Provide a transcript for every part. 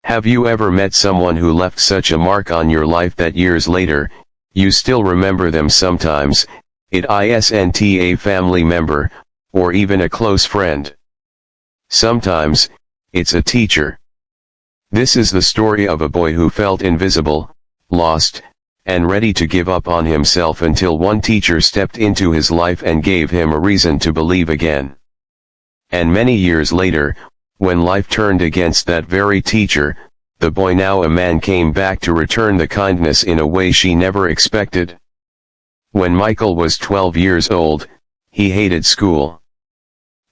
Have you ever met someone who left such a mark on your life that years later, you still remember them? Sometimes it isn't a family member, or even a close friend. Sometimes it's a teacher. This is the story of a boy who felt invisible, lost, and ready to give up on himself until one teacher stepped into his life and gave him a reason to believe again. And many years later, when life turned against that very teacher, the boy, now a man, came back to return the kindness in a way she never expected. When Michael was 12 years old, he hated school.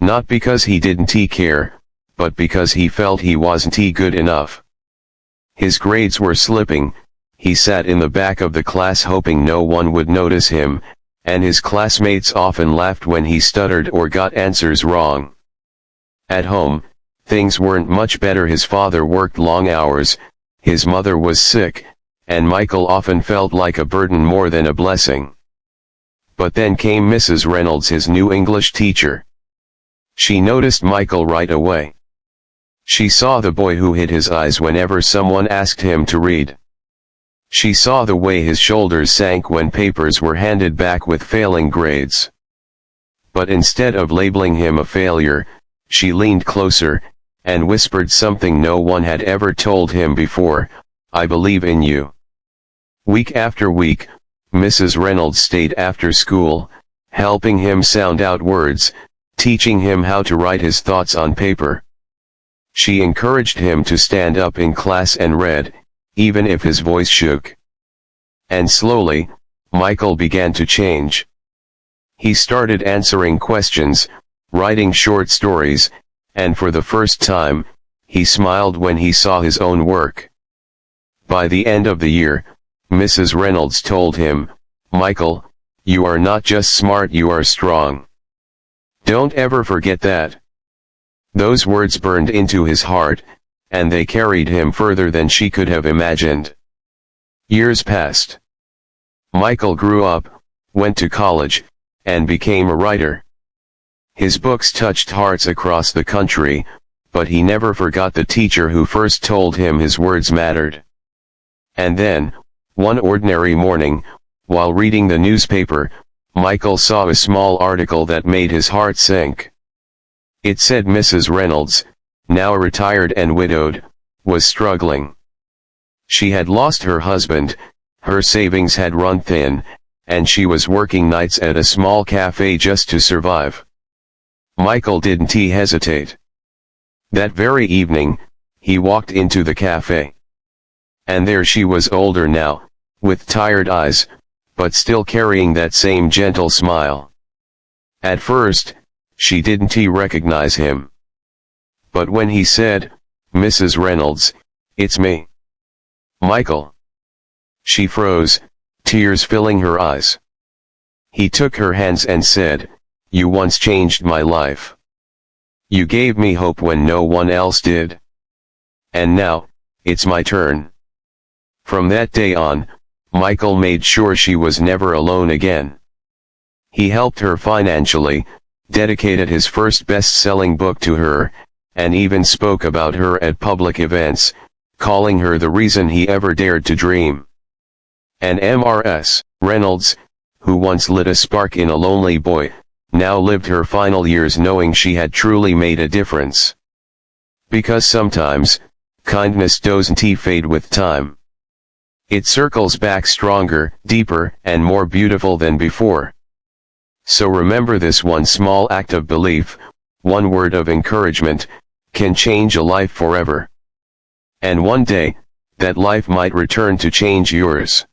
Not because he didn't care, but because he felt he wasn't good enough. His grades were slipping, he sat in the back of the class hoping no one would notice him, and his classmates often laughed when he stuttered or got answers wrong. At home, things weren't much better. His father worked long hours, his mother was sick, and Michael often felt like a burden more than a blessing. But then came Mrs. Reynolds, his new English teacher. She noticed Michael right away. She saw the boy who hid his eyes whenever someone asked him to read. She saw the way his shoulders sank when papers were handed back with failing grades. But instead of labeling him a failure, she leaned closer, and whispered something no one had ever told him before: "I believe in you." Week after week, Mrs. Reynolds stayed after school, helping him sound out words, teaching him how to write his thoughts on paper. She encouraged him to stand up in class and read, even if his voice shook. And slowly, Michael began to change. He started answering questions, writing short stories, and for the first time, he smiled when he saw his own work. By the end of the year, Mrs. Reynolds told him, "Michael, you are not just smart, you are strong. Don't ever forget that." Those words burned into his heart, and they carried him further than she could have imagined. Years passed. Michael grew up, went to college, and became a writer. His books touched hearts across the country, but he never forgot the teacher who first told him his words mattered. And then, one ordinary morning, while reading the newspaper, Michael saw a small article that made his heart sink. It said Mrs. Reynolds, now retired and widowed, was struggling. She had lost her husband, her savings had run thin, and she was working nights at a small cafe just to survive. Michael didn't hesitate. That very evening, he walked into the cafe. And there she was, older now, with tired eyes, but still carrying that same gentle smile. At first, she didn't recognize him. But when he said, "Mrs. Reynolds, it's me, Michael," she froze, tears filling her eyes. He took her hands and said, "You once changed my life. You gave me hope when no one else did. And now, it's my turn." From that day on, Michael made sure she was never alone again. He helped her financially, dedicated his first best-selling book to her, and even spoke about her at public events, calling her the reason he ever dared to dream. And Mrs. Reynolds, who once lit a spark in a lonely boy, now lived her final years knowing she had truly made a difference. Because sometimes, kindness doesn't fade with time. It circles back stronger, deeper, and more beautiful than before. So remember, this one small act of belief, one word of encouragement, can change a life forever. And one day, that life might return to change yours.